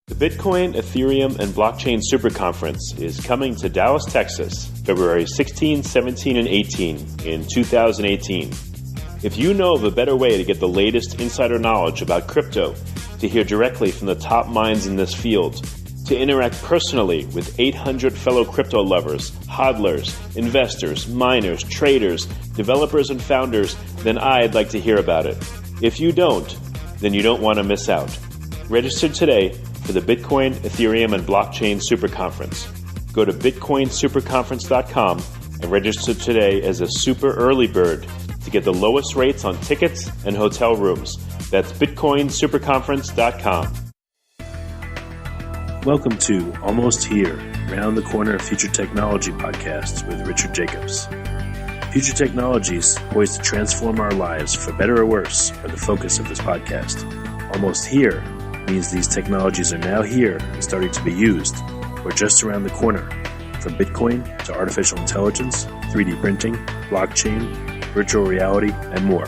The Bitcoin, Ethereum, and Blockchain Super Conference is coming to Dallas, Texas, February 16, 17, and 18 in 2018. If you know of a better way to get the latest insider knowledge about crypto, to hear directly from the top minds in this field, to interact personally with 800 fellow crypto lovers, hodlers, investors, miners, traders, developers, and founders, then I'd like to hear about it. If you don't, then you don't want to miss out. Register today for the Bitcoin, Ethereum, and Blockchain Super Conference. Go to bitcoinsuperconference.com and register today as a super early bird to get the lowest rates on tickets and hotel rooms. That's bitcoinsuperconference.com. Welcome to Almost Here, Round the Corner Future Technology podcast with Richard Jacobs. Future technologies poised to transform our lives for better or worse are the focus of this podcast. Almost Here means these technologies are now here and starting to be used, or just around the corner, from Bitcoin to artificial intelligence, 3D printing, blockchain, virtual reality, and more.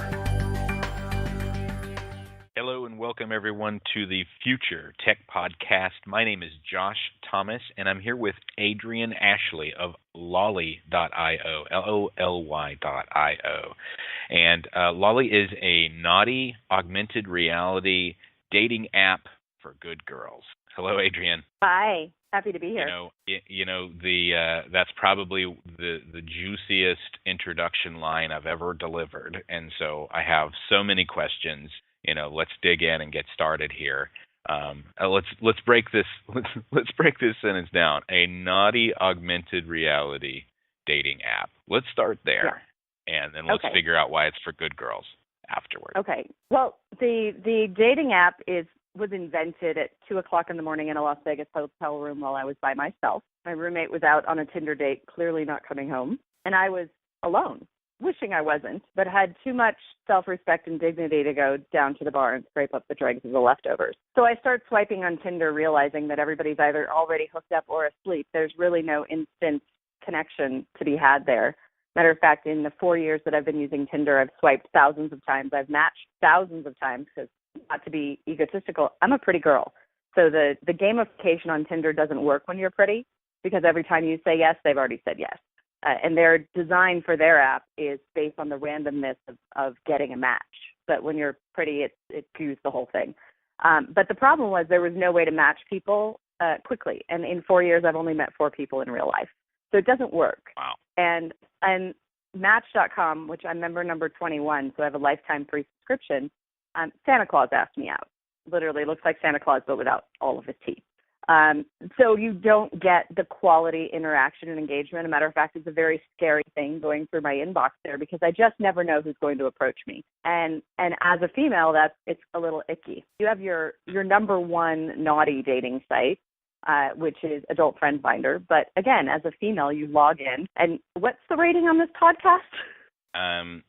Hello and welcome everyone to the Future Tech Podcast. My name is Josh Thomas, and I'm here with Adryenn Ashley of Loly.io, Loly.io. And Loly is a naughty augmented reality dating app for good girls. Hello, Adryenn. Hi, happy to be here. That's probably the juiciest introduction line I've ever delivered, and so I have so many questions. Let's dig in and get started here. Let's break this. Let's break this sentence down. A naughty augmented reality dating app. Let's start there, and then let's figure out why it's for good girls afterward. Okay. Well, the dating app was invented at 2:00 in the morning in a Las Vegas hotel room while I was by myself. My roommate was out on a Tinder date, clearly not coming home, and I was alone, wishing I wasn't, but had too much self-respect and dignity to go down to the bar and scrape up the dregs of the leftovers. So I start swiping on Tinder, realizing that everybody's either already hooked up or asleep. There's really no instant connection to be had there. Matter of fact, in the 4 years that I've been using Tinder, I've swiped thousands of times. I've matched thousands of times because, not to be egotistical, I'm a pretty girl. So the gamification on Tinder doesn't work when you're pretty, because every time you say yes, they've already said yes. And their design for their app is based on the randomness of getting a match. But when you're pretty, it skews the whole thing. But the problem was there was no way to match people quickly. And in 4 years, I've only met 4 people in real life. So it doesn't work. Wow. And Match.com, which I'm member number 21, so I have a lifetime free subscription, Santa Claus asked me out. Literally looks like Santa Claus, but without all of his teeth. So you don't get the quality interaction and engagement. As a matter of fact, it's a very scary thing going through my inbox there, because I just never know who's going to approach me. And as a female, it's a little icky. You have your number one naughty dating site, which is Adult Friend Finder. But again, as a female, you log in. And what's the rating on this podcast?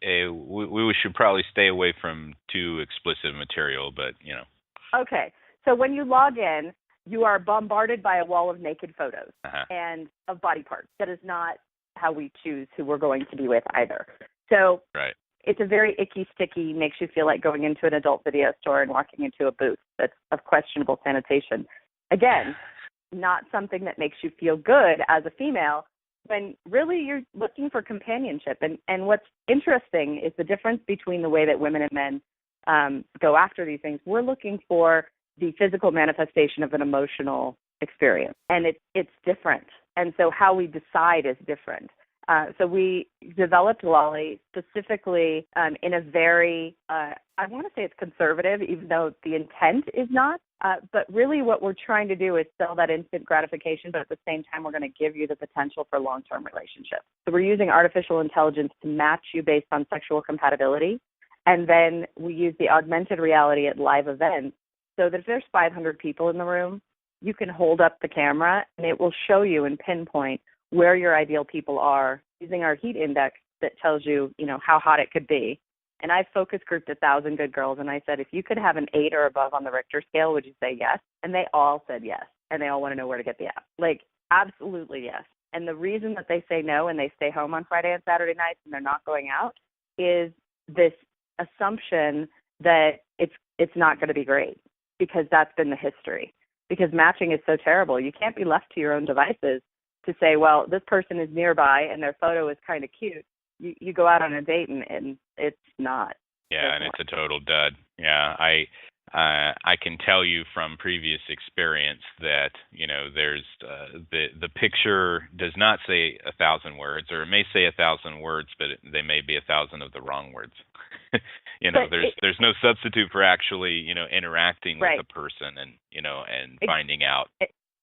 We should probably stay away from too explicit material, but Okay. So when you log in, you are bombarded by a wall of naked photos and of body parts. That is not how we choose who we're going to be with either. So It's a very icky, sticky, makes you feel like going into an adult video store and walking into a booth that's of questionable sanitation. Again, not something that makes you feel good as a female, when really you're looking for companionship. And what's interesting is the difference between the way that women and men go after these things. We're looking for the physical manifestation of an emotional experience, and it's different. And so how we decide is different. So we developed Loly specifically in a very, I want to say it's conservative, even though the intent is not. But really what we're trying to do is sell that instant gratification, but at the same time, we're going to give you the potential for long-term relationships. So we're using artificial intelligence to match you based on sexual compatibility. And then we use the augmented reality at live events, so that if there's 500 people in the room, you can hold up the camera and it will show you and pinpoint where your ideal people are using our heat index that tells you, how hot it could be. And I focus grouped 1,000 good girls, and I said, if you could have an 8 or above on the Richter scale, would you say yes? And they all said yes, and they all want to know where to get the app. Like, absolutely yes. And the reason that they say no and they stay home on Friday and Saturday nights and they're not going out is this assumption that it's not going to be great, because that's been the history. because matching is so terrible. You can't be left to your own devices to say, well, this person is nearby and their photo is kind of cute. You go out on a date and it's not. Yeah, and it's a total dud. Yeah, I can tell you from previous experience that, you know, there's the picture does not say 1,000 words, or it may say 1,000 words, but they may be 1,000 of the wrong words. You know, there's no substitute for actually, you know, interacting with the person and, you know, and finding out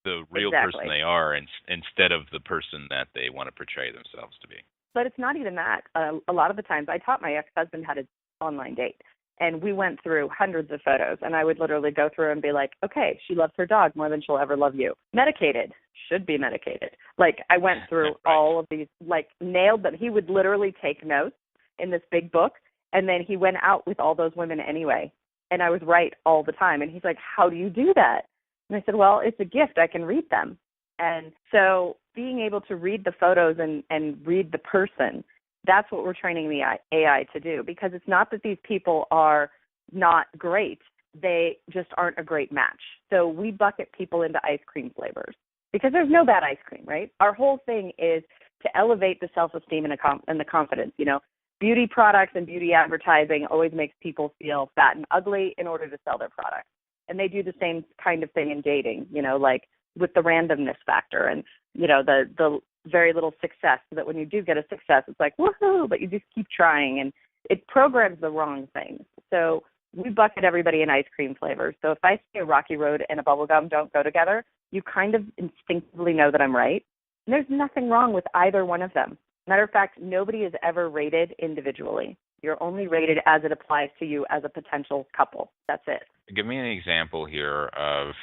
the real person they are instead of the person that they want to portray themselves to be. But it's not even that. A lot of the times I taught my ex-husband how to online date. And we went through hundreds of photos, and I would literally go through and be like, okay, she loves her dog more than she'll ever love you. Medicated, should be medicated. Like, I went through all of these, like, nailed them. He would literally take notes in this big book, and then he went out with all those women anyway. And I was right all the time. And he's like, how do you do that? And I said, well, it's a gift. I can read them. And so being able to read the photos and read the person, that's what we're training the AI to do, because it's not that these people are not great. They just aren't a great match. So we bucket people into ice cream flavors because there's no bad ice cream, right? Our whole thing is to elevate the self-esteem and the confidence. You know, beauty products and beauty advertising always makes people feel fat and ugly in order to sell their products. And they do the same kind of thing in dating, you know, like with the randomness factor and, you know, the very little success, so that when you do get a success, it's like, woohoo, but you just keep trying, and it programs the wrong things. So we bucket everybody in ice cream flavors. So if I say a Rocky Road and a bubblegum don't go together, you kind of instinctively know that I'm right. And there's nothing wrong with either one of them. Matter of fact, nobody is ever rated individually. You're only rated as it applies to you as a potential couple. That's it. Give me an example here of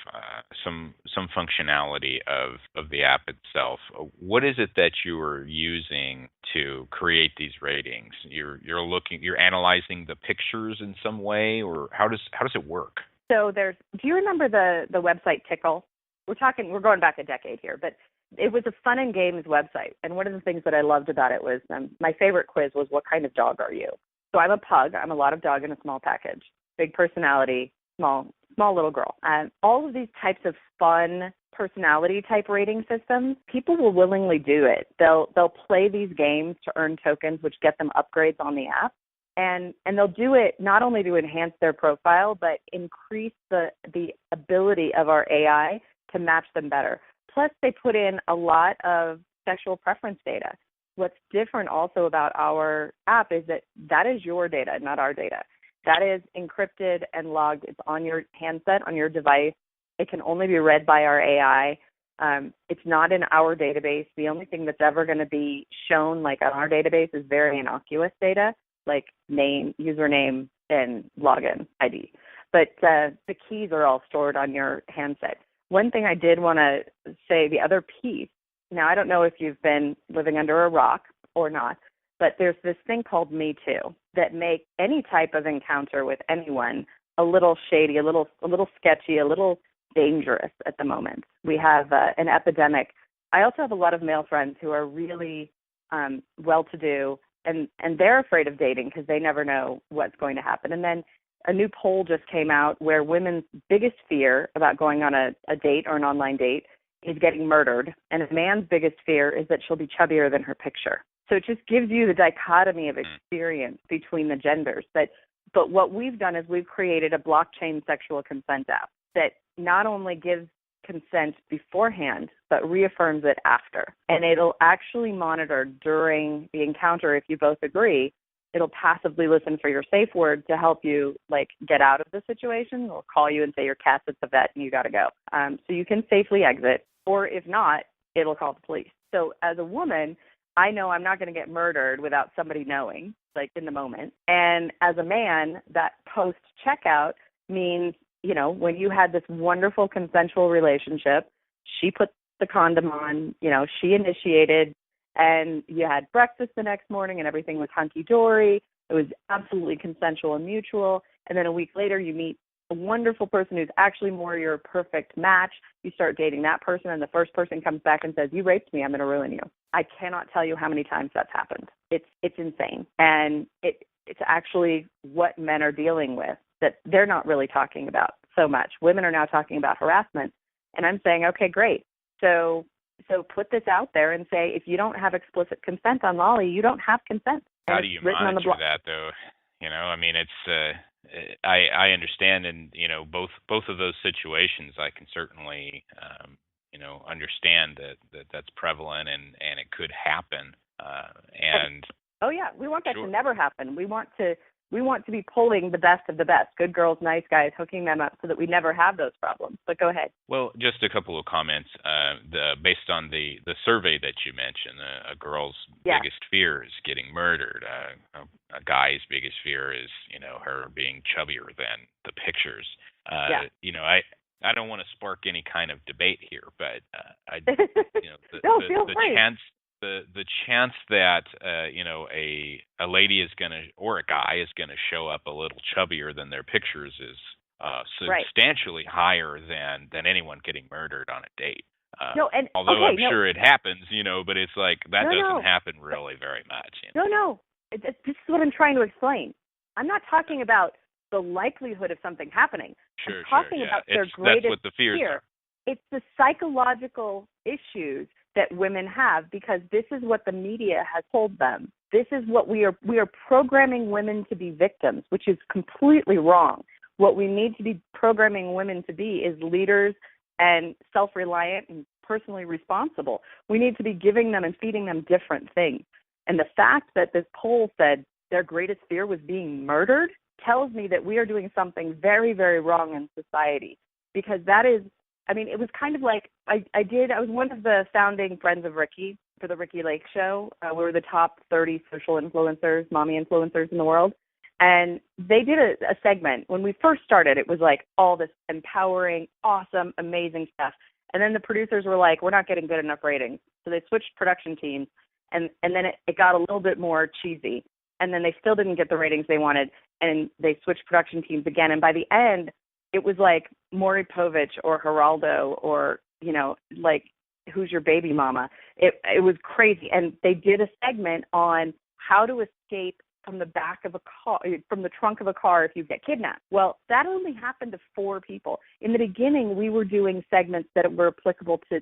some functionality of the app itself. What is it that you are using to create these ratings? You're analyzing the pictures in some way, or how does it work? So do you remember the website Tickle? We're going back a decade here, but it was a fun and games website. And one of the things that I loved about it was my favorite quiz was, what kind of dog are you? So I'm a pug. I'm a lot of dog in a small package. Big personality, small little girl. All of these types of fun personality type rating systems, people will willingly do it. They'll play these games to earn tokens, which get them upgrades on the app. And they'll do it not only to enhance their profile, but increase the ability of our AI to match them better. Plus, they put in a lot of sexual preference data. What's different also about our app is that is your data, not our data. That is encrypted and logged. It's on your handset, on your device. It can only be read by our AI. It's not in our database. The only thing that's ever going to be shown, like on our database, is very innocuous data, like name, username, and login ID. But the keys are all stored on your handset. One thing I did want to say, the other piece, now I don't know if you've been living under a rock or not, but there's this thing called Me Too that make any type of encounter with anyone a little shady, a little sketchy, a little dangerous at the moment. We have an epidemic. I also have a lot of male friends who are really well-to-do, and they're afraid of dating because they never know what's going to happen. And then a new poll just came out where women's biggest fear about going on a date or an online date is getting murdered, and a man's biggest fear is that she'll be chubbier than her picture. So it just gives you the dichotomy of experience between the genders. But what we've done is we've created a blockchain sexual consent app that not only gives consent beforehand, but reaffirms it after. And it'll actually monitor during the encounter if you both agree. It'll passively listen for your safe word to help you, like, get out of the situation. It'll call you and say your cat's at the vet and you got to go. So you can safely exit. Or if not, it'll call the police. So as a woman, I know I'm not going to get murdered without somebody knowing, like in the moment. And as a man, that post-checkout means, you know, when you had this wonderful consensual relationship, she put the condom on, you know, she initiated, and you had breakfast the next morning and everything was hunky-dory. It was absolutely consensual and mutual. And then a week later, you meet a wonderful person who's actually more your perfect match. You start dating that person, and the first person comes back and says, you raped me, I'm going to ruin you. I cannot tell you how many times that's happened. It's insane. And it's actually what men are dealing with that they're not really talking about so much. Women are now talking about harassment, And I'm saying, okay, great. So put this out there and say, if you don't have explicit consent on Loly, you don't have consent. How do you monitor that, though? I mean, it's I understand, and both of those situations, I can certainly understand that that's prevalent and it could happen. And oh yeah, we want that to never happen. We want to be pulling the best of the best, good girls, nice guys, hooking them up so that we never have those problems. But go ahead. Well, just a couple of comments. Based on the survey that you mentioned, a girl's biggest fear is getting murdered. A guy's biggest fear is, her being chubbier than the pictures. I don't want to spark any kind of debate here, but feel free. The chance that a lady is going to, or a guy is going to show up a little chubbier than their pictures is substantially higher than anyone getting murdered on a date. Although I'm sure it happens, but it's like that doesn't happen really very much. No. This is what I'm trying to explain. I'm not talking about the likelihood of something happening. I'm talking about their greatest that's what the fears fear. Are. It's the psychological issues that women have, because this is what the media has told them. This is what we are programming women to be victims, which is completely wrong. What we need to be programming women to be is leaders and self-reliant and personally responsible. We need to be giving them and feeding them different things. And the fact that this poll said their greatest fear was being murdered tells me that we are doing something very, very wrong in society, because that is, it was kind of like I was one of the founding friends of Ricky for the Ricky Lake Show. We were the top 30 social influencers, mommy influencers in the world. And they did a segment. When we first started, it was like all this empowering, awesome, amazing stuff. And then the producers were like, we're not getting good enough ratings. So they switched production teams, and then it got a little bit more cheesy. And then they still didn't get the ratings they wanted, and they switched production teams again. And by the end, it was like Maury Povich or Geraldo or, like, Who's Your Baby Mama? It was crazy. And they did a segment on how to escape from the back of a car, from the trunk of a car if you get kidnapped. Well, that only happened to 4 people. In the beginning, we were doing segments that were applicable to,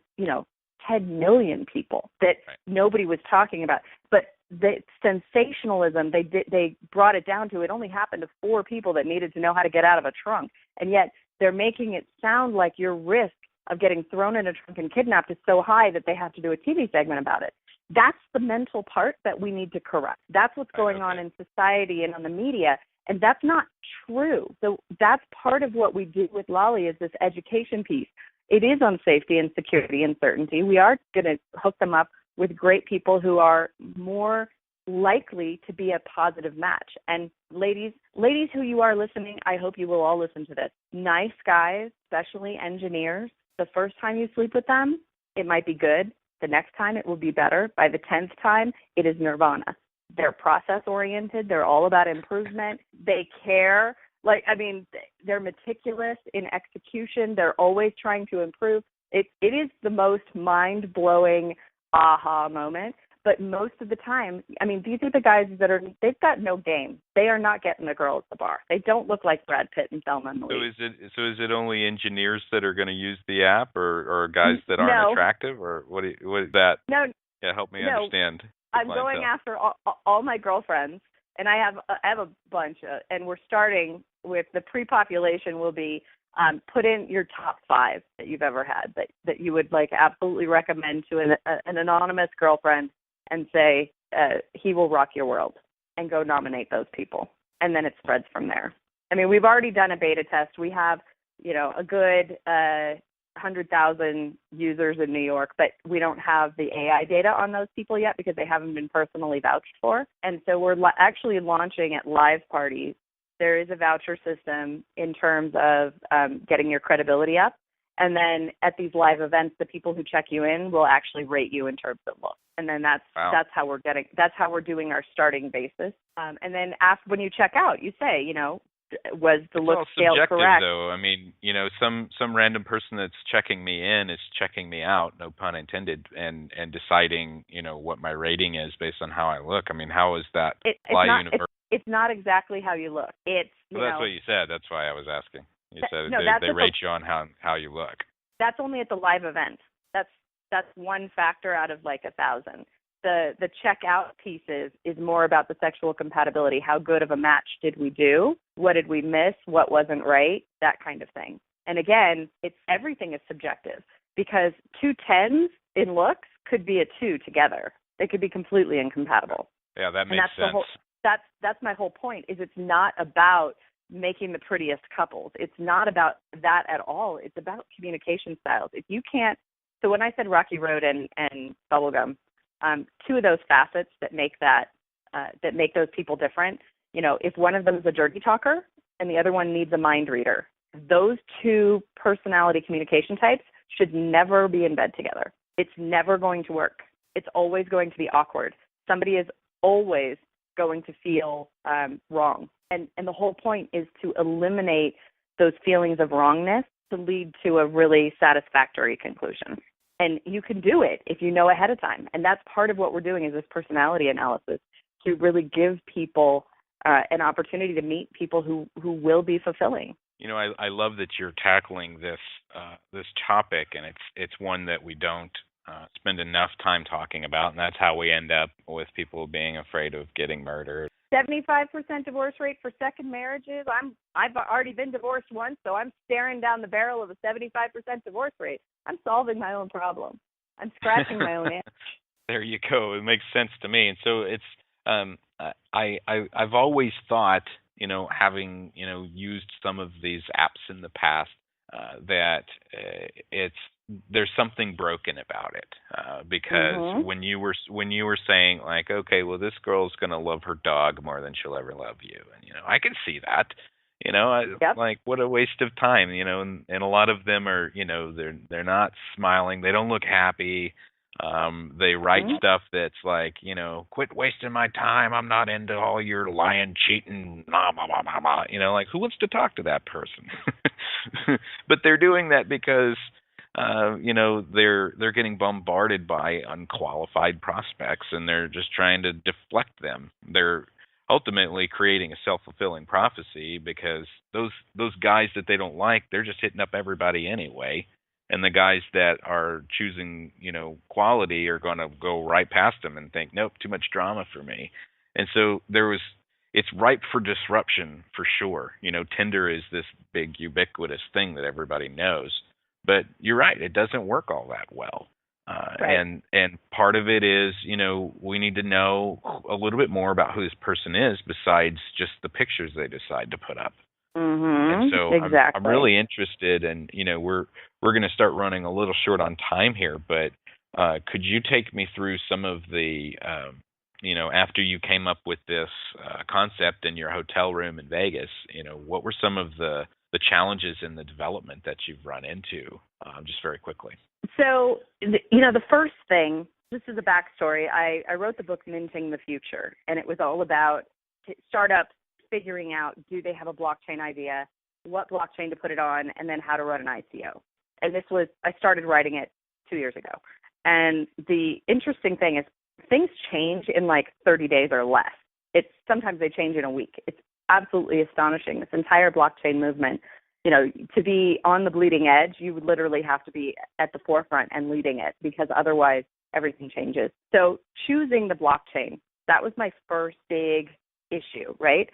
10 million people that nobody was talking about. But the sensationalism, they brought it down to, it only happened to 4 people that needed to know how to get out of a trunk. And yet they're making it sound like your risk of getting thrown in a trunk and kidnapped is so high that they have to do a TV segment about it. That's the mental part that we need to correct. That's what's going on in society and on the media, and that's not true. So that's part of what we do with Loly, is this education piece. It is on safety and security and certainty. We are going to hook them up with great people who are more likely to be a positive match. And ladies who you are listening, I hope you will all listen to this. Nice guys, especially engineers, the first time you sleep with them, it might be good. The next time it will be better. By the 10th time, it is nirvana. They're process-oriented. They're all about improvement. They care. They're meticulous in execution. They're always trying to improve. It is the most mind-blowing aha moment. But most of the time, these are the guys they've got no game. They are not getting the girl at the bar. They don't look like Brad Pitt and Thelma and Louise. So is it only engineers that are going to use the app, or guys that aren't attractive, or what is that? No. Yeah, help me understand. I'm going after all my girlfriends, and I have a bunch, and we're starting with the pre-population will be put in your top 5 that you've ever had that you would absolutely recommend to an anonymous girlfriend, and say, he will rock your world, and go nominate those people. And then it spreads from there. We've already done a beta test. We have, a good 100,000 users in New York, but we don't have the AI data on those people yet because they haven't been personally vouched for. And so we're actually launching at live parties. There is a voucher system in terms of getting your credibility up. And then at these live events, the people who check you in will actually rate you in terms of look. And then that's how we're doing our starting basis. And then when you check out, you say, was the look scale correct? Though. Some random person that's checking me in is checking me out, no pun intended, and deciding, what my rating is based on how I look. How is that universal? It's not exactly how you look. It's that's what you said. That's why I was asking. You said they rate you on how you look. that's only at the live event. That's one factor out of like 1,000. The checkout pieces is more about the sexual compatibility. How good of a match did we do? What did we miss? What wasn't right? That kind of thing. And again, everything is subjective, because 2 10s in looks could be a 2 together. They could be completely incompatible. Yeah, that makes sense. That's my whole point, is it's not about making the prettiest couples. It's not about that at all. It's about communication styles. If you can't, so when I said Rocky Road and Bubblegum, 2 of those facets that make those people different, if one of them is a dirty talker and the other one needs a mind reader, those 2 personality communication types should never be in bed together. It's never going to work. It's always going to be awkward. Somebody is always going to feel wrong. And the whole point is to eliminate those feelings of wrongness to lead to a really satisfactory conclusion. And you can do it if you know ahead of time. And that's part of what we're doing, is this personality analysis, to really give people an opportunity to meet people who will be fulfilling. I love that you're tackling this topic, and it's one that we don't spend enough time talking about, and that's how we end up with people being afraid of getting murdered. 75% divorce rate for second marriages. I've already been divorced once, so I'm staring down the barrel of a 75% divorce rate. I'm solving my own problem. I'm scratching my own itch. There you go. It makes sense to me. And so it's I've always thought, having used some of these apps in the past, that there's something broken about it, because when you were saying like, okay, well, this girl's gonna love her dog more than she'll ever love you, and I can see that. Yep. Like, what a waste of time, and a lot of them are, they're not smiling, they don't look happy. They write stuff that's like, quit wasting my time, I'm not into all your lying, cheating, blah, blah, blah, blah, blah. Like, who wants to talk to that person? But they're doing that because, they're getting bombarded by unqualified prospects, and they're just trying to deflect them. They're ultimately creating a self-fulfilling prophecy, because those guys that they don't like, they're just hitting up everybody anyway. And the guys that are choosing, quality are going to go right past them and think, nope, too much drama for me. And so it's ripe for disruption for sure. Tinder is this big ubiquitous thing that everybody knows. But you're right, it doesn't work all that well. Right. And part of it is, we need to know a little bit more about who this person is besides just the pictures they decide to put up. And so exactly. I'm really interested, and we're going to start running a little short on time here, but could you take me through some of the, after you came up with this concept in your hotel room in Vegas, what were some of the challenges in the development that you've run into, just very quickly? So, the first thing, this is a backstory. I wrote the book Minting the Future, and it was all about startups figuring out, do they have a blockchain idea, what blockchain to put it on, and then how to run an ICO. And I started writing it 2 years ago. And the interesting thing is things change in like 30 days or less. Sometimes they change in a week. It's absolutely astonishing. This entire blockchain movement, to be on the bleeding edge, you would literally have to be at the forefront and leading it, because otherwise everything changes. So choosing the blockchain, that was my first big issue, right?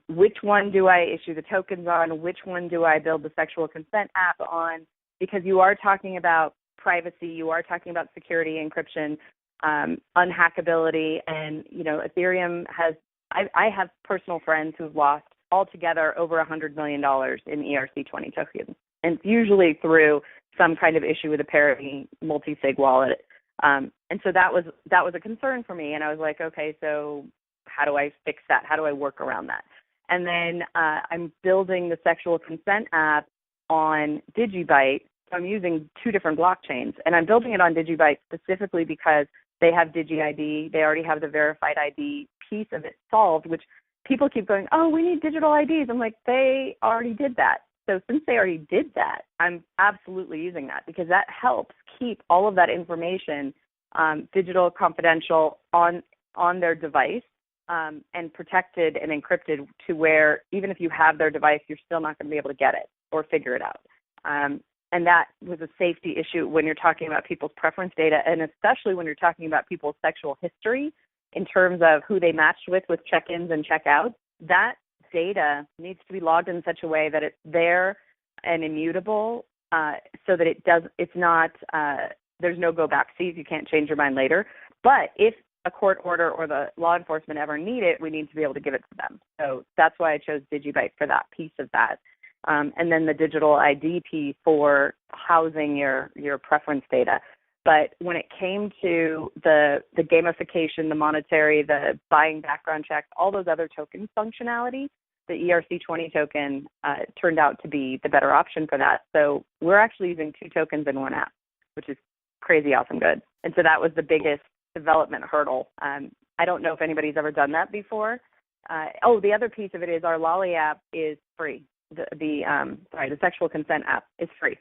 Which one do I issue the tokens on? Which one do I build the sexual consent app on? Because you are talking about privacy, you are talking about security, encryption, unhackability, and Ethereum has. I have personal friends who've lost altogether over $100 million in ERC20 tokens, and it's usually through some kind of issue with a parity multi-sig wallet. And so that was a concern for me, and I was like, okay, so how do I fix that? How do I work around that? And then I'm building the sexual consent app on Digibyte. So I'm using 2 different blockchains, and I'm building it on Digibyte specifically because they have DigiID. They already have the verified ID piece of it solved, which people keep going, oh, we need digital IDs. I'm like, they already did that. So since they already did that, I'm absolutely using that, because that helps keep all of that information digital, confidential on their device, and protected and encrypted to where even if you have their device, you're still not going to be able to get it or figure it out. And that was a safety issue when you're talking about people's preference data, and especially when you're talking about people's sexual history in terms of who they matched with check-ins and check-outs. That data needs to be logged in such a way that it's there and immutable, so that it's not, there's no go back seas. You can't change your mind later. But if a court order or the law enforcement ever need it, we need to be able to give it to them. So that's why I chose Digibyte for that piece of that. And then the digital ID piece for housing your preference data. But when it came to the gamification, the monetary, the buying background checks, all those other tokens functionality, the ERC20 token turned out to be the better option for that. So we're actually using 2 tokens in one app, which is crazy awesome good. And so that was the biggest development hurdle. I don't know if anybody's ever done that before. The other piece of it is our Loly app is free. The sexual consent app is free.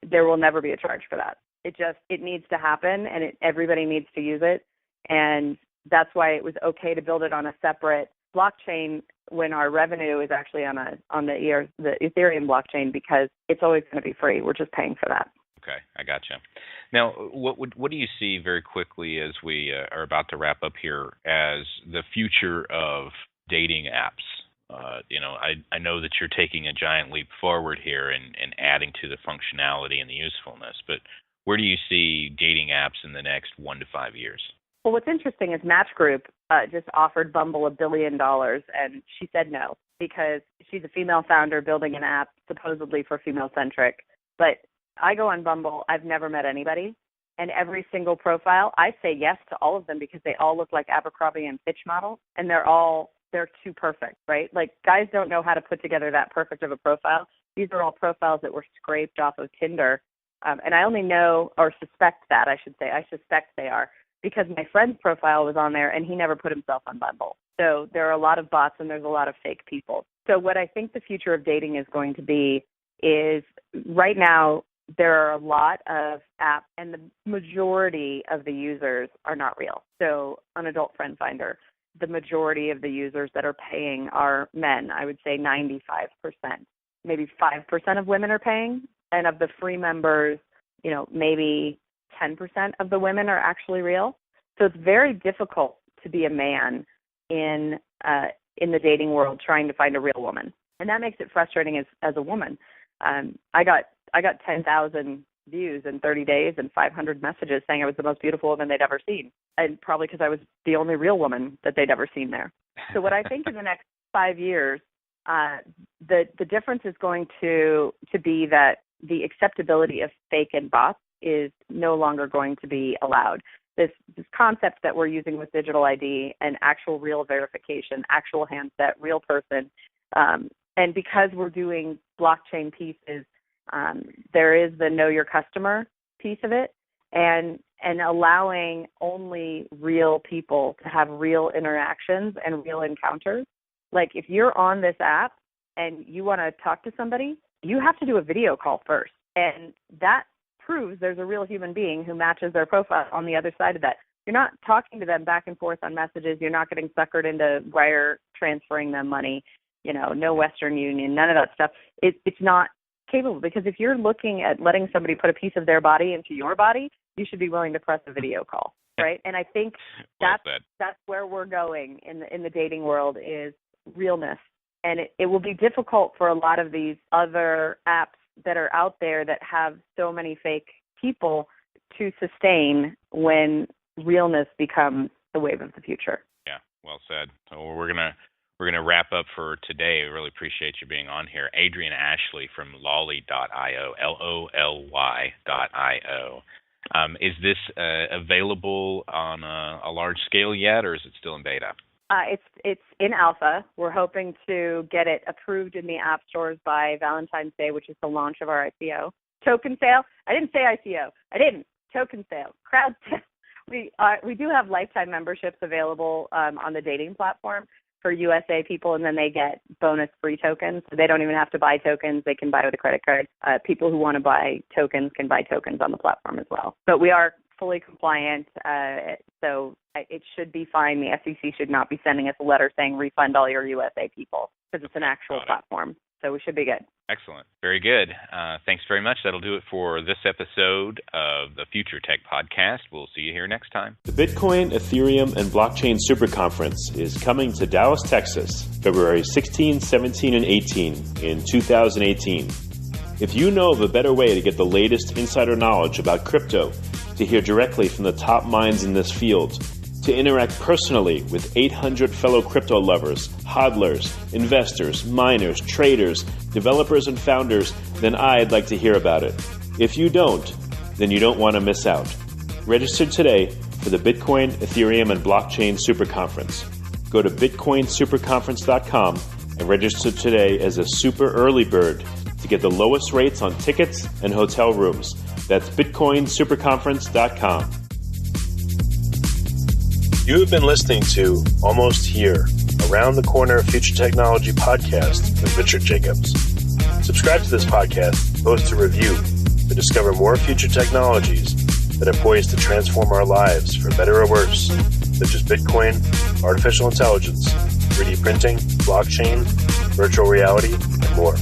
There will never be a charge for that. It needs to happen, and everybody needs to use it. And that's why it was okay to build it on a separate blockchain when our revenue is actually on the Ethereum blockchain, because it's always going to be free. We're just paying for that. Okay, I gotcha. Now, what do you see very quickly as we are about to wrap up here as the future of dating apps? I know that you're taking a giant leap forward here and adding to the functionality and the usefulness, but where do you see dating apps in the next 1 to 5 years? Well, what's interesting is Match Group just offered Bumble $1 billion, and she said no because she's a female founder building an app supposedly for female-centric. But I go on Bumble. I've never met anybody. And every single profile, I say yes to all of them because they all look like Abercrombie and Fitch models, and they're too perfect, right? Like, guys don't know how to put together that perfect of a profile. These are all profiles that were scraped off of Tinder. And I only know, or suspect that, I should say. I suspect they are because my friend's profile was on there and he never put himself on Bumble. So there are a lot of bots and there's a lot of fake people. So what I think the future of dating is going to be is right now there are a lot of apps and the majority of the users are not real. So on Adult Friend Finder, the majority of the users that are paying are men. I would say 95%. Maybe 5% of women are paying. And of the free members, maybe 10% of the women are actually real. So it's very difficult to be a man in the dating world trying to find a real woman. And that makes it frustrating as a woman. I got 10,000 views in 30 days and 500 messages saying I was the most beautiful woman they'd ever seen. And probably because I was the only real woman that they'd ever seen there. So what I think in the next 5 years, the difference is going to be that the acceptability of fake and bots is no longer going to be allowed. This concept that we're using with digital ID and actual real verification, actual handset, real person, and because we're doing blockchain pieces, there is the know your customer piece of it, and allowing only real people to have real interactions and real encounters. Like if you're on this app and you want to talk to somebody, you have to do a video call first. And that proves there's a real human being who matches their profile on the other side of that. You're not talking to them back and forth on messages. You're not getting suckered into wire transferring them money, no Western Union, none of that stuff. It's not capable, because if you're looking at letting somebody put a piece of their body into your body, you should be willing to press a video call, right? And I think that's where we're going in the dating world is realness. And it will be difficult for a lot of these other apps that are out there that have so many fake people to sustain when realness becomes the wave of the future. Yeah, well said. So we're gonna wrap up for today. I really appreciate you being on here. Adryenn Ashley from Loly.io, LOLY.io. Is this available on a large scale yet, or is it still in beta? It's in alpha. We're hoping to get it approved in the app stores by Valentine's Day, which is the launch of our ICO. Token sale? I didn't say ICO. I didn't. Token sale. Crowd sale. We do have lifetime memberships available on the dating platform for USA people, and then they get bonus free tokens. So they don't even have to buy tokens. They can buy with a credit card. People who want to buy tokens can buy tokens on the platform as well. But we are fully compliant, so it should be fine. The SEC should not be sending us a letter saying refund all your USA people, because it's an actual platform. So we should be good. Excellent. Very good. Thanks very much. That'll do it for this episode of the Future Tech Podcast. We'll see you here next time. The Bitcoin, Ethereum, and Blockchain Super Conference is coming to Dallas, Texas, February 16, 17, and 18 in 2018. If you know of a better way to get the latest insider knowledge about crypto, to hear directly from the top minds in this field, to interact personally with 800 fellow crypto lovers, hodlers, investors, miners, traders, developers, and founders, then I'd like to hear about it. If you don't, then you don't want to miss out. Register today for the Bitcoin, Ethereum, and Blockchain Super Conference. Go to bitcoinsuperconference.com and register today as a super early bird to get the lowest rates on tickets and hotel rooms. That's bitcoinsuperconference.com. You have been listening to Almost Here, Around the Corner Future Technology podcast with Richard Jacobs. Subscribe to this podcast, post a review to discover more future technologies that are poised to transform our lives for better or worse, such as Bitcoin, artificial intelligence, 3D printing, blockchain, virtual reality, and more.